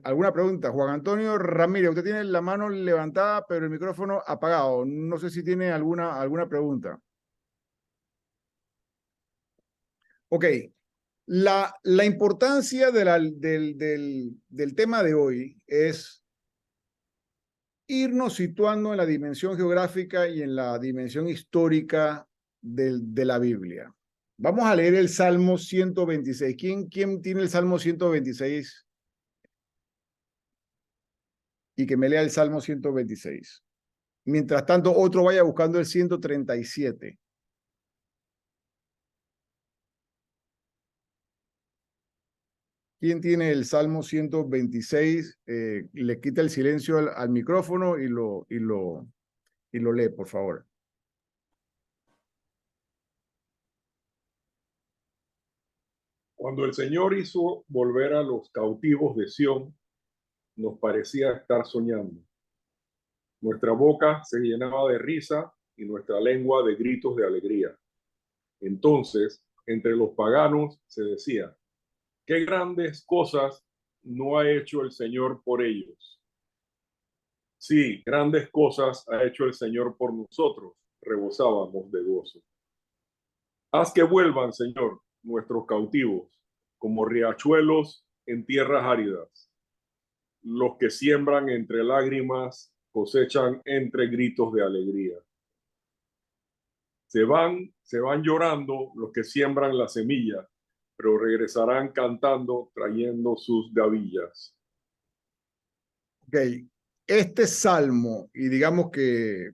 alguna pregunta? Juan Antonio Ramírez, usted tiene la mano levantada, pero el micrófono apagado. No sé si tiene alguna pregunta. Ok, la importancia del tema de hoy es irnos situando en la dimensión geográfica y en la dimensión histórica de la Biblia. Vamos a leer el Salmo 126. ¿Quién tiene el Salmo 126? Y que me lea el Salmo 126. Mientras tanto, otro vaya buscando el 137. ¿Quién tiene el Salmo 126? Le quita el silencio al micrófono y lo lee, por favor. Cuando el Señor hizo volver a los cautivos de Sión, nos parecía estar soñando. Nuestra boca se llenaba de risa y nuestra lengua de gritos de alegría. Entonces, entre los paganos se decía, qué grandes cosas no ha hecho el Señor por ellos. Sí, grandes cosas ha hecho el Señor por nosotros, rebosábamos de gozo. Haz que vuelvan, Señor, nuestros cautivos, como riachuelos en tierras áridas. Los que siembran entre lágrimas cosechan entre gritos de alegría. Se van llorando los que siembran la semilla, pero regresarán cantando, trayendo sus gavillas. Ok, este salmo, y digamos que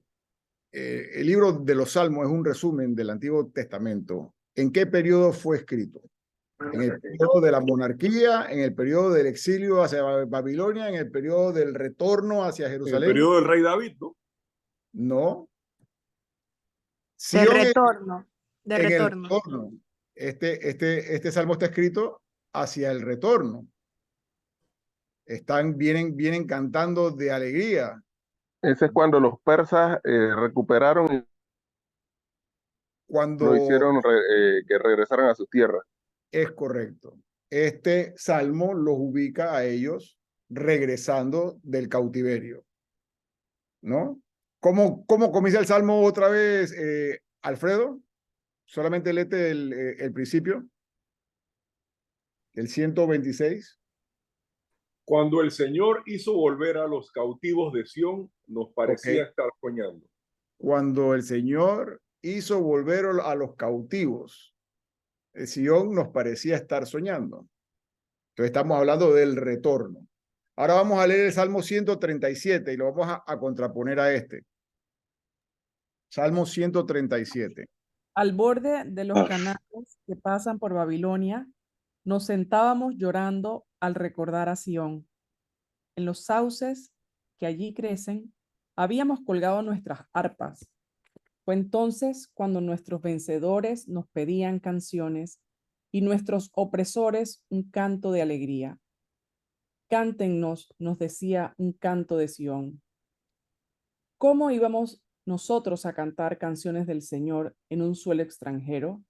el libro de los Salmos es un resumen del Antiguo Testamento. ¿En qué periodo fue escrito? ¿En el periodo de la monarquía, en el periodo del exilio hacia Babilonia, en el periodo del retorno hacia En el Jerusalén? periodo del rey David, ¿no? No. De Sión retorno. De en el retorno. retorno. Este salmo está escrito hacia el retorno. Vienen cantando de alegría. Ese es cuando los persas recuperaron y Cuando lo hicieron que regresaran a sus tierras. es correcto. Este salmo los ubica a ellos regresando del cautiverio, ¿no? ¿Cómo comienza el salmo otra vez, Alfredo? Solamente léete el principio, el 126. Cuando el Señor hizo volver a los cautivos de Sión, nos parecía estar soñando. Cuando el Señor hizo volver a los cautivos, Sión nos parecía estar soñando. Entonces estamos hablando del retorno. Ahora vamos a leer el Salmo 137 y lo vamos a contraponer a este. Salmo 137. Al borde de los canales que pasan por Babilonia, nos sentábamos llorando al recordar a Sión. En los sauces que allí crecen, habíamos colgado nuestras arpas. Fue entonces cuando nuestros vencedores nos pedían canciones y nuestros opresores un canto de alegría. Cántennos, nos decía un canto de Sión. ¿Cómo íbamos nosotros a cantar canciones del Señor en un suelo extranjero?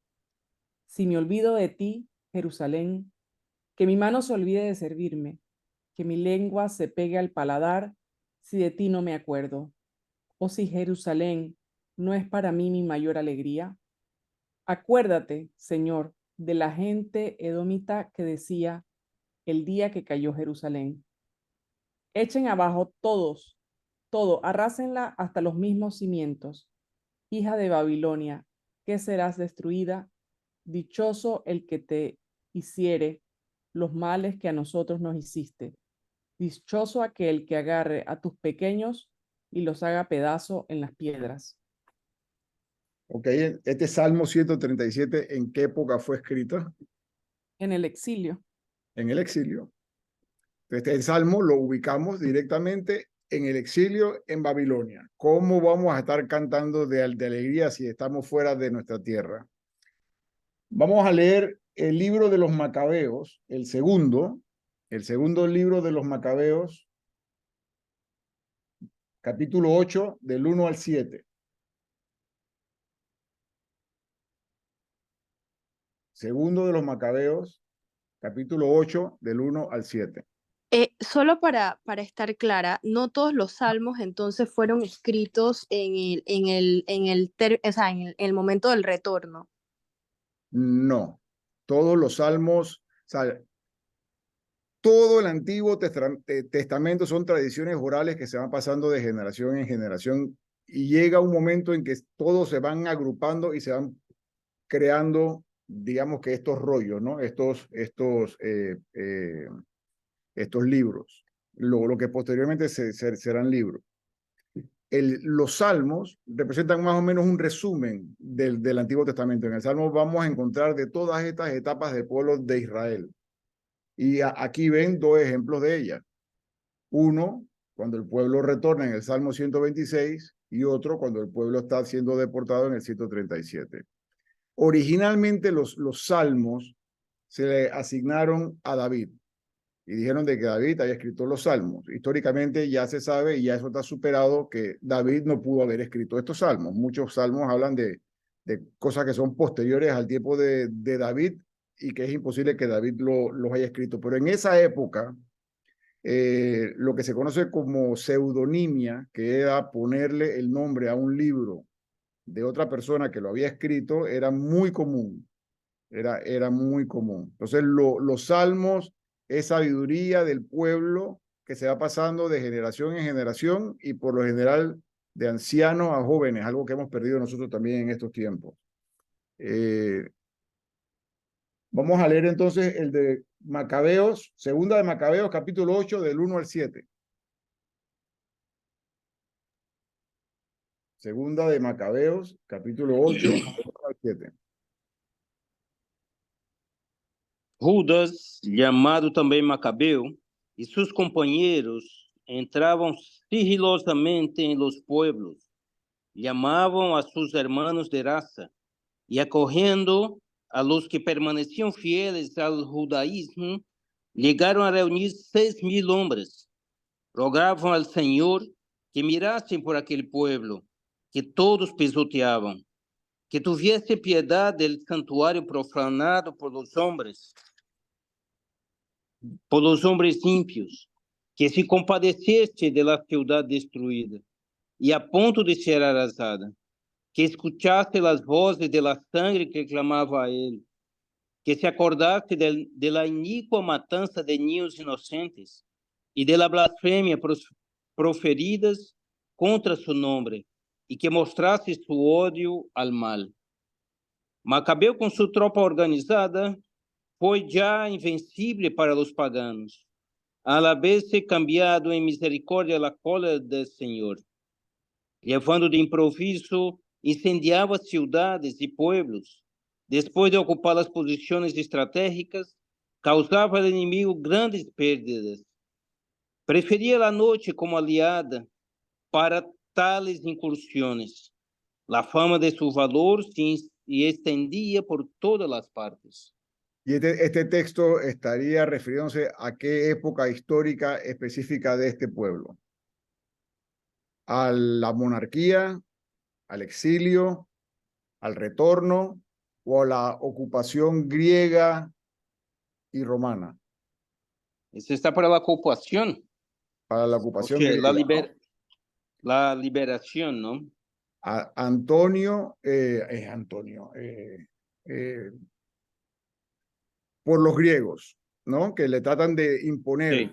Si me olvido de ti, Jerusalén, que mi mano se olvide de servirme, que mi lengua se pegue al paladar si de ti no me acuerdo. O si Jerusalén no es para mí mi mayor alegría. Acuérdate, Señor, de la gente edomita que decía el día que cayó Jerusalén. Echen abajo todos, todo, arrásenla hasta los mismos cimientos. Hija de Babilonia, que serás destruida, dichoso el que te hiciere los males que a nosotros nos hiciste. Dichoso aquel que agarre a tus pequeños y los haga pedazo en las piedras. Ok, este Salmo 137, ¿en qué época fue escrito? En el exilio. En el exilio. Este Salmo lo ubicamos directamente en el exilio en Babilonia. ¿Cómo vamos a estar cantando de alegría si estamos fuera de nuestra tierra? Vamos a leer el libro de los Macabeos, el segundo libro de los Macabeos, capítulo 8, del 1 al 7. Segundo de los Macabeos, capítulo 8, del 1 al 7. Solo para estar clara, no todos los salmos entonces fueron escritos en el momento del retorno. No, todos los salmos, o sea, todo el Antiguo Testamento son tradiciones orales que se van pasando de generación en generación y llega un momento en que todos se van agrupando y se van creando, digamos que estos rollos, ¿no? Estos libros, lo que posteriormente serán libros. Los salmos representan más o menos un resumen del Antiguo Testamento. En el Salmo vamos a encontrar de todas estas etapas del pueblo de Israel. Y aquí ven dos ejemplos de ellas. Uno, cuando el pueblo retorna en el Salmo 126 y otro cuando el pueblo está siendo deportado en el 137. Originalmente los salmos se le asignaron a David y dijeron de que David había escrito los salmos. Históricamente ya se sabe y ya eso está superado que David no pudo haber escrito estos salmos. Muchos salmos hablan de cosas que son posteriores al tiempo de David y que es imposible que David los haya escrito. Pero en esa época, lo que se conoce como pseudonimia, que era ponerle el nombre a un libro de otra persona que lo había escrito, era muy común. Era muy común. Entonces, los salmos es sabiduría del pueblo que se va pasando de generación en generación y por lo general de ancianos a jóvenes, algo que hemos perdido nosotros también en estos tiempos. Vamos a leer entonces el de Macabeos, segunda de Macabeos, capítulo 8, del 1 al 7. Segunda de Macabeos, capítulo 8, del 1 al 7. Judas, llamado também Macabeu, e seus companheiros entravam sigilosamente em los pueblos, llamavam a sus hermanos de raza, e acorrendo a los que permaneciam fieles al judaísmo, llegaram a reunir 6,000 hombres. Rogavam al Senhor que mirassem por aquele pueblo, que todos pisoteavam, que tuviese piedad del santuário profanado por los hombres ímpios, que se compadecesse de la ciudad destruída e a ponto de ser arrasada, que escuchasse as vozes de la sangre que clamava a ele, que se acordasse de la iníqua matança de niños inocentes e de la blasfemia proferidas contra su nombre, e que mostrasse su ódio al mal. Macabeu, com sua tropa organizada, foi já invencível para os paganos, a la vez ser cambiado em misericórdia a cólera do Senhor. Levando de improviso, incendiava cidades e pueblos. Depois de ocupar as posições estratégicas, causava ao inimigo grandes perdas. Preferia a noite como aliada para tales incursões. A fama de seu valor se estendia por todas as partes. Y este texto estaría refiriéndose a qué época histórica específica de este pueblo. A la monarquía, al exilio, al retorno o a la ocupación griega y romana. Eso está para la ocupación, Para la o ocupación sea, griega, ¿no? la liberación, ¿no? Antonio, por los griegos, ¿no? Que le tratan de imponer. Sí.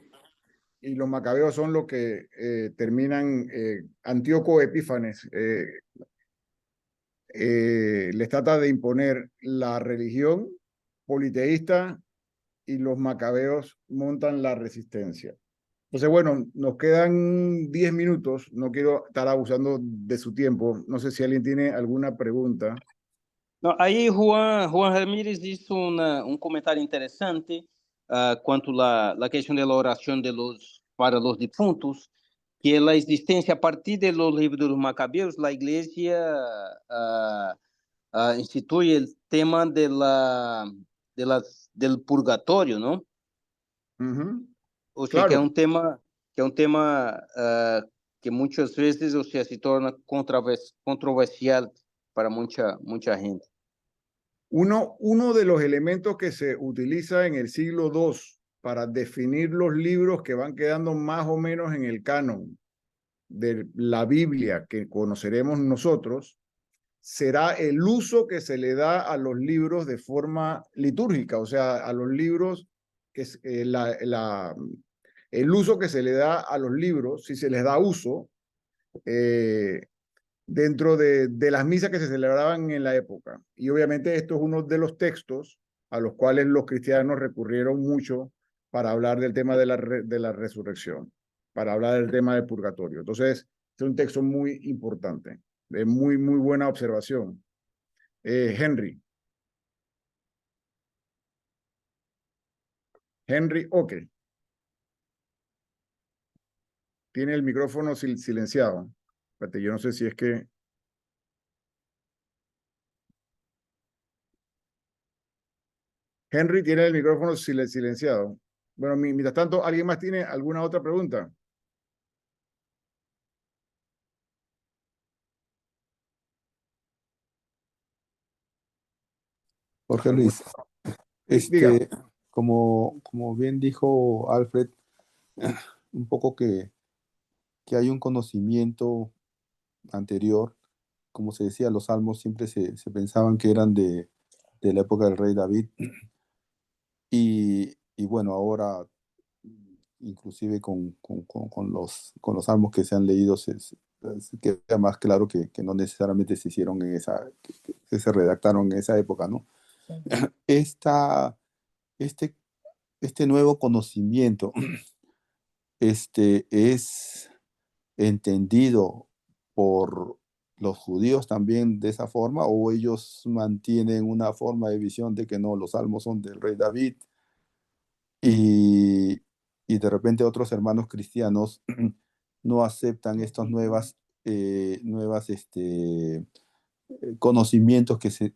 Y los macabeos son los que terminan, Antíoco Epífanes les trata de imponer la religión politeísta y los macabeos montan la resistencia. Entonces, bueno, nos quedan 10 minutos, no quiero estar abusando de su tiempo, no sé si alguien tiene alguna pregunta. No, aí Juan Ramírez hizo un comentario interesante quanto la cuestión de la oración para los difuntos, que la existencia a partir de los libros de los macabeos, la iglesia instituye el tema del purgatorio, ¿no? O sea, Claro, que es un tema que muchas veces, o sea, se torna controversial para mucha gente. uno de los elementos que se utiliza en el siglo II para definir los libros que van quedando más o menos en el canon de la Biblia que conoceremos nosotros, será el uso que se le da a los libros de forma litúrgica, o sea, a los libros, que el uso que se le da a los libros, si se les da uso, dentro de las misas que se celebraban en la época. Y obviamente esto es uno de los textos a los cuales los cristianos recurrieron mucho para hablar del tema de la resurrección, para hablar del tema del purgatorio. Entonces, es un texto muy importante, de muy buena observación. Henry, ok. Tiene el micrófono silenciado. Espérate, yo no sé si es que... Henry tiene el micrófono silenciado. Bueno, mientras tanto, ¿alguien más tiene alguna otra pregunta? Jorge Luis, Diga. como bien dijo Alfred, un poco que hay un conocimiento anterior, como se decía, los salmos siempre se pensaban que eran de la época del rey David, y bueno, ahora inclusive con los salmos que se han leído se queda más claro que no necesariamente se hicieron que se redactaron en esa época, ¿no? Este nuevo conocimiento es entendido por los judíos también de esa forma, o ellos mantienen una forma de visión de que no, los salmos son del rey David, y de repente otros hermanos cristianos no aceptan estos nuevas conocimientos que se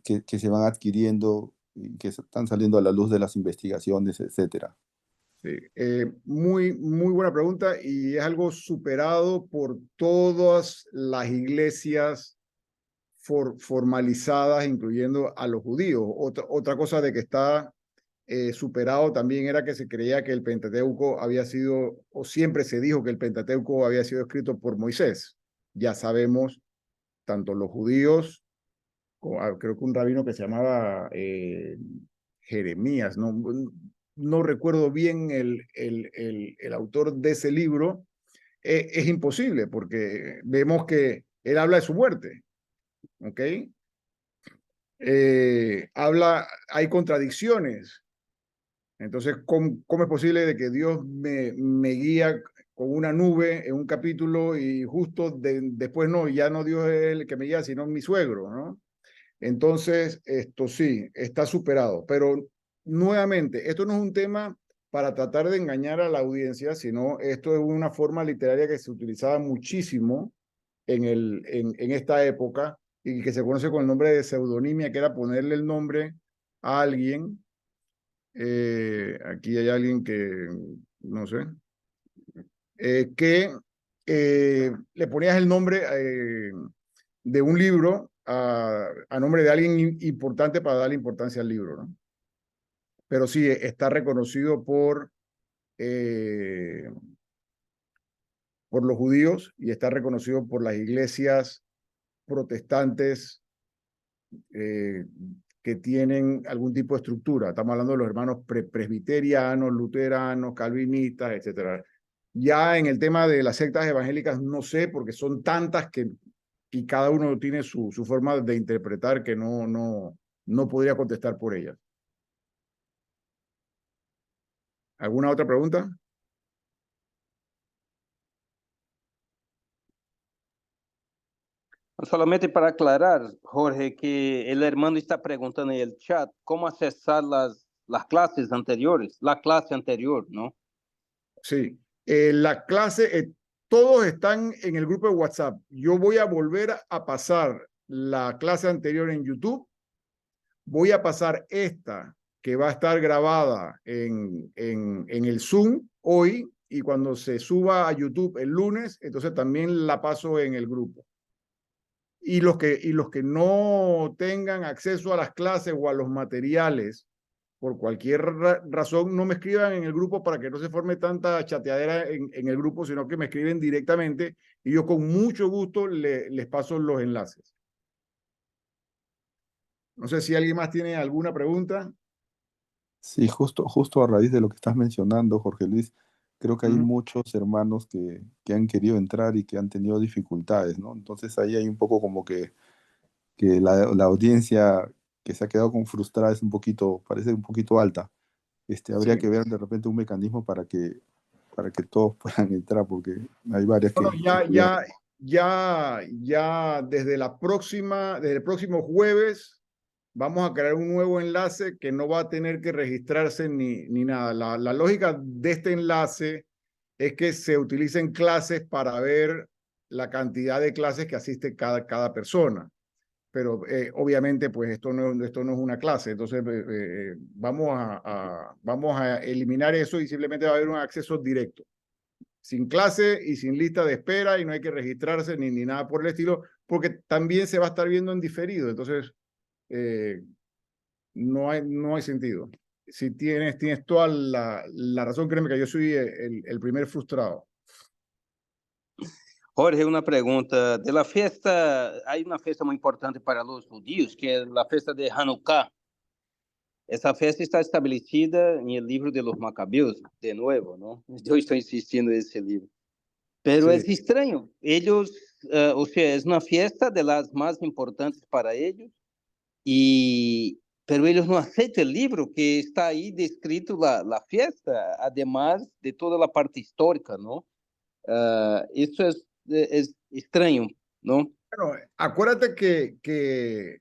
van adquiriendo y que están saliendo a la luz de las investigaciones, etcétera. Sí, muy buena pregunta, y es algo superado por todas las iglesias formalizadas, incluyendo a los judíos. Otra cosa de que está superado también era que se creía que el Pentateuco había sido, o siempre se dijo que el Pentateuco había sido escrito por Moisés. Ya sabemos, tanto los judíos, creo que un rabino que se llamaba Jeremías, no recuerdo bien el autor de ese libro, es imposible porque vemos que él habla de su muerte, ¿ok? Hay contradicciones. Entonces, ¿cómo es posible de que Dios me guía con una nube en un capítulo y justo después no, ya no Dios es el que me guía, sino mi suegro, ¿no? Entonces, esto sí, está superado, pero nuevamente, esto no es un tema para tratar de engañar a la audiencia, sino esto es una forma literaria que se utilizaba muchísimo en esta época y que se conoce con el nombre de pseudonimia, que era ponerle el nombre a alguien Aquí hay alguien que, no sé, que le ponías el nombre de un libro a nombre de alguien importante para darle importancia al libro, ¿no? Pero sí, está reconocido por los judíos y está reconocido por las iglesias protestantes que tienen algún tipo de estructura. Estamos hablando de los hermanos presbiterianos, luteranos, calvinistas, etcétera. Ya en el tema de las sectas evangélicas no sé, porque son tantas que y cada uno tiene su forma de interpretar que no podría contestar por ellas. ¿Alguna otra pregunta? Solamente para aclarar, Jorge, que el hermano está preguntando en el chat cómo accesar las clases anteriores, la clase anterior, ¿no? Sí. La clase, todos están en el grupo de WhatsApp. Yo voy a volver a pasar la clase anterior en YouTube. Voy a pasar esta que va a estar grabada en el Zoom hoy y cuando se suba a YouTube el lunes, entonces también la paso en el grupo. Y los que no tengan acceso a las clases o a los materiales, por cualquier razón, no me escriban en el grupo para que no se forme tanta chateadera en el grupo, sino que me escriben directamente y yo con mucho gusto les paso los enlaces. No sé si alguien más tiene alguna pregunta. Sí, justo a raíz de lo que estás mencionando, Jorge Luis, creo que hay muchos hermanos que han querido entrar y que han tenido dificultades, ¿no? Entonces ahí hay un poco como que la audiencia que se ha quedado con frustrada es un poquito, parece un poquito alta. Habría Sí. que ver de repente un mecanismo para que todos puedan entrar, porque hay varias Bueno, que ya desde el próximo jueves vamos a crear un nuevo enlace que no va a tener que registrarse ni nada. La lógica de este enlace es que se utilicen clases para ver la cantidad de clases que asiste cada persona. Pero obviamente pues esto no es una clase, entonces vamos a eliminar eso y simplemente va a haber un acceso directo, sin clase y sin lista de espera y no hay que registrarse ni nada por el estilo, porque también se va a estar viendo en diferido, entonces no hay sentido. Si tienes toda la razón, créeme que yo soy el primer frustrado. Jorge, una pregunta. De la fiesta, hay una fiesta muy importante para los judíos, que es la fiesta de Hanukkah. Esa fiesta está establecida en el libro de los Macabeos, de nuevo, ¿no? Yo estoy insistiendo en ese libro. Pero Sí. es extraño. Ellos, o sea, es una fiesta de las más importantes para ellos, pero ellos no aceptan el libro que está ahí descrito la fiesta, además de toda la parte histórica, ¿no? Eso es extraño, ¿no? Bueno, acuérdate que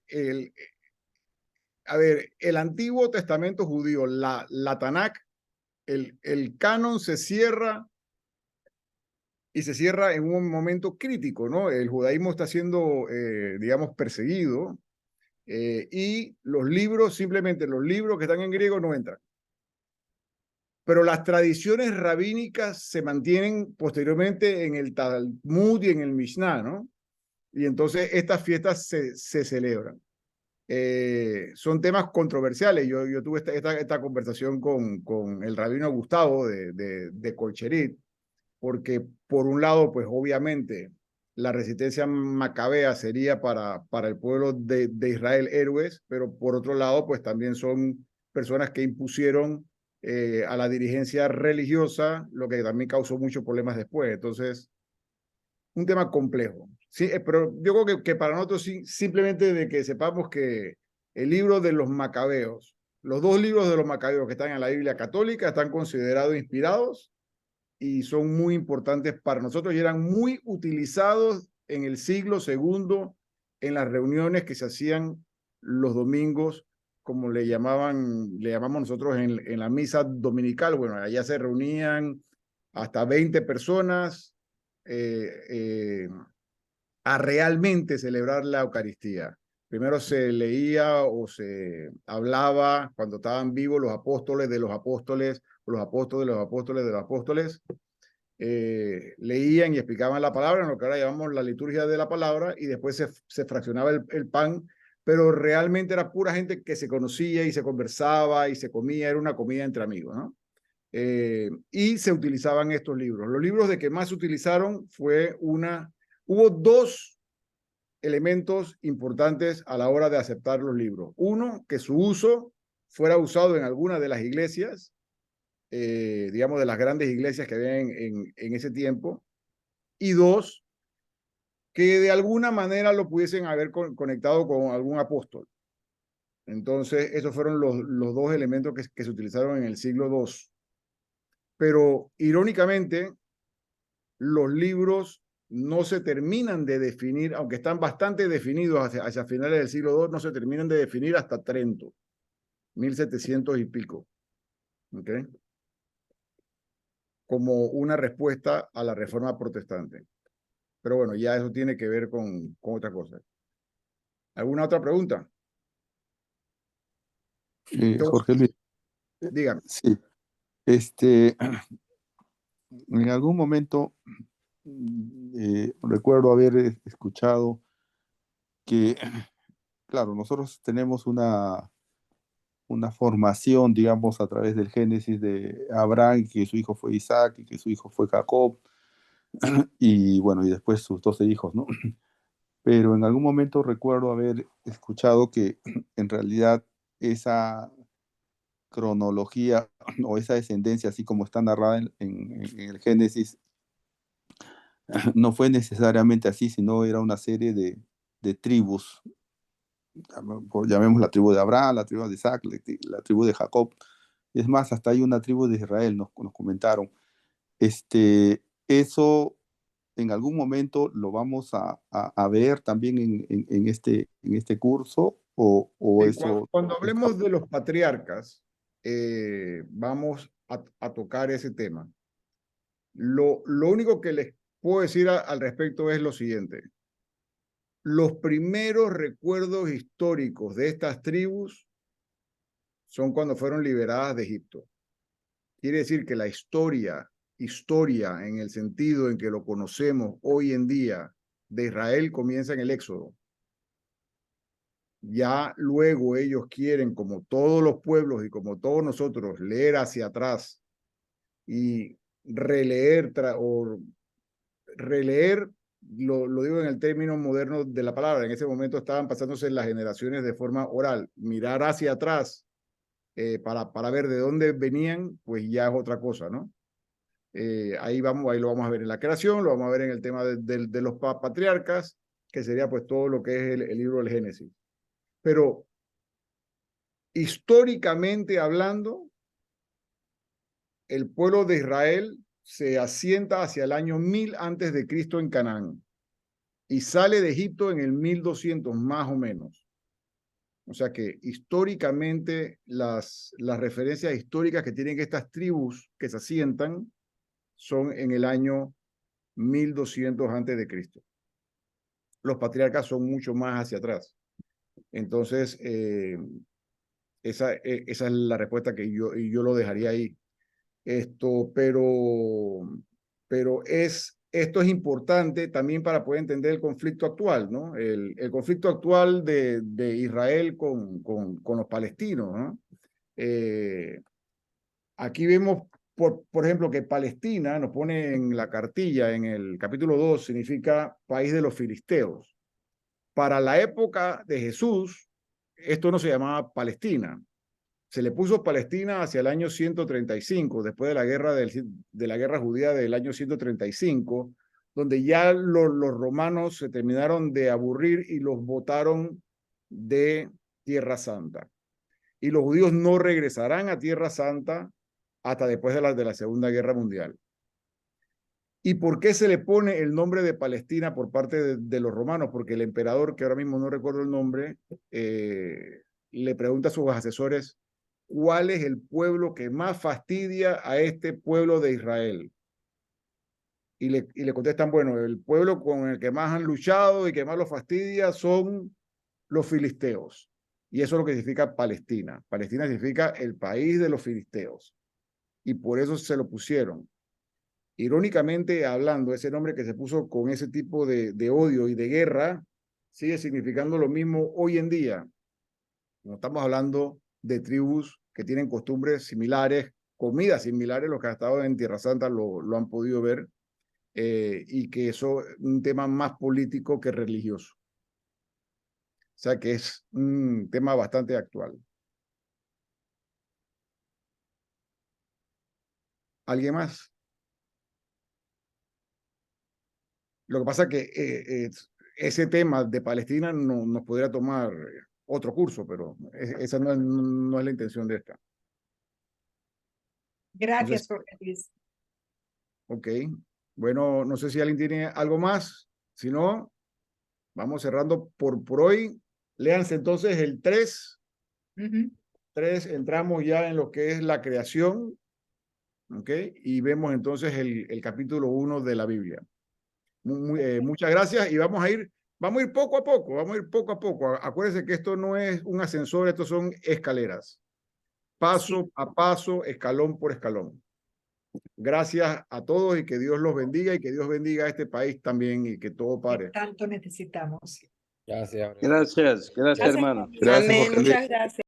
el Antiguo Testamento judío, la Tanakh, el canon se cierra y se cierra en un momento crítico, ¿no? El judaísmo está siendo, digamos, perseguido y simplemente los libros que están en griego no entran. Pero las tradiciones rabínicas se mantienen posteriormente en el Talmud y en el Mishnah, ¿no? Y entonces estas fiestas se celebran. Son temas controversiales. Yo tuve esta conversación con el rabino Gustavo de Colcherit, porque por un lado, pues obviamente la resistencia macabea sería para el pueblo de Israel héroes, pero por otro lado, pues también son personas que impusieron a la dirigencia religiosa, lo que también causó muchos problemas después. Entonces, un tema complejo. Sí, pero yo creo que para nosotros simplemente de que sepamos que el libro de los Macabeos, los dos libros de los Macabeos que están en la Biblia católica están considerados inspirados y son muy importantes para nosotros y eran muy utilizados en el siglo segundo en las reuniones que se hacían los domingos, como le llamamos nosotros en la misa dominical. Bueno, allá se reunían hasta 20 personas a realmente celebrar la Eucaristía. Primero se leía o se hablaba cuando estaban vivos los apóstoles de los apóstoles, los apóstoles de los apóstoles de los apóstoles. Leían y explicaban la palabra, en lo que ahora llamamos la liturgia de la palabra, y después se fraccionaba el pan, pero realmente era pura gente que se conocía y se conversaba y se comía, era una comida entre amigos, ¿no? Y se utilizaban estos libros. Los libros de que más se utilizaron hubo dos elementos importantes a la hora de aceptar los libros. Uno, que su uso fuera usado en alguna de las iglesias, digamos, de las grandes iglesias que había en ese tiempo. Y dos, que de alguna manera lo pudiesen haber conectado con algún apóstol. Entonces, esos fueron los dos elementos que se utilizaron en el siglo II. Pero, irónicamente, los libros no se terminan de definir, aunque están bastante definidos hacia finales del siglo II, no se terminan de definir hasta Trento, 1700 y pico. ¿Ok? Como una respuesta a la reforma protestante. Pero bueno, ya eso tiene que ver con otra cosa. ¿Alguna otra pregunta? Jorge Luis, Dígame. sí, en algún momento recuerdo haber escuchado que, claro, nosotros tenemos una formación, digamos, a través del Génesis de Abraham, que su hijo fue Isaac y que su hijo fue Jacob, y bueno, y después sus 12 hijos, ¿no? Pero en algún momento recuerdo haber escuchado que en realidad esa cronología o esa descendencia, así como está narrada en el Génesis, no fue necesariamente así, sino era una serie de tribus, llamemos la tribu de Abraham, la tribu de Isaac, la tribu de Jacob. Es más, hasta hay una tribu de Israel, nos comentaron. Eso en algún momento lo vamos a ver también en este curso, o eso. Cuando hablemos de los patriarcas, vamos a tocar ese tema. Lo único que les puedo decir al respecto es lo siguiente. Los primeros recuerdos históricos de estas tribus son cuando fueron liberadas de Egipto. Quiere decir que la historia en el sentido en que lo conocemos hoy en día de Israel comienza en el Éxodo. Ya luego ellos quieren, como todos los pueblos y como todos nosotros, leer hacia atrás y releer lo digo en el término moderno de la palabra. En ese momento estaban pasándose las generaciones de forma oral. Mirar hacia atrás para ver de dónde venían, pues ya es otra cosa, ¿no? Ahí lo vamos a ver en la creación, lo vamos a ver en el tema de los patriarcas, que sería pues todo lo que es el libro del Génesis. Pero históricamente hablando, el pueblo de Israel se asienta hacia el año 1000 antes de Cristo en Canaán y sale de Egipto en el 1200 más o menos. O sea que históricamente las referencias históricas que tienen estas tribus que se asientan son en el año 1200 antes de Cristo. Los patriarcas son mucho más hacia atrás. Entonces, esa es la respuesta que yo lo dejaría ahí. Pero esto es importante también para poder entender el conflicto actual, ¿no? El conflicto actual de Israel con los palestinos, ¿no? Aquí vemos, por ejemplo, que Palestina, nos pone en la cartilla, en el capítulo 2, significa país de los filisteos. Para la época de Jesús, esto no se llamaba Palestina. Se le puso Palestina hacia el año 135, después de la guerra judía del año 135, donde ya los romanos se terminaron de aburrir y los botaron de Tierra Santa. Y los judíos no regresarán a Tierra Santa hasta después de la Segunda Guerra Mundial. ¿Y por qué se le pone el nombre de Palestina por parte de los romanos? Porque el emperador, que ahora mismo no recuerdo el nombre, le pregunta a sus asesores, ¿cuál es el pueblo que más fastidia a este pueblo de Israel? Y le contestan, bueno, el pueblo con el que más han luchado y que más lo fastidia son los filisteos. Y eso es lo que significa Palestina. Palestina significa el país de los filisteos. Y por eso se lo pusieron. Irónicamente hablando, ese nombre que se puso con ese tipo de odio y de guerra sigue significando lo mismo hoy en día. No estamos hablando de tribus que tienen costumbres similares, comidas similares, los que han estado en Tierra Santa lo han podido ver, y que eso es un tema más político que religioso. O sea que es un tema bastante actual. ¿Alguien más? Lo que pasa es que ese tema de Palestina no, nos podría tomar otro curso, pero esa no es la intención de esta. Gracias, Entonces, Jorge Luis. ok. Bueno, no sé si alguien tiene algo más. Si no, vamos cerrando por hoy. Léanse entonces el 3. 3, entramos ya en lo que es la creación. ¿Ok? Y vemos entonces el capítulo 1 de la Biblia. Muchas gracias y vamos a ir poco a poco. Acuérdense que esto no es un ascensor, estos son escaleras. Paso a paso, escalón por escalón. Gracias a todos y que Dios los bendiga y que Dios bendiga a este país también y que todo pare. Tanto necesitamos. Gracias, hermano. Gracias, Amén, Jorge Luis. muchas gracias.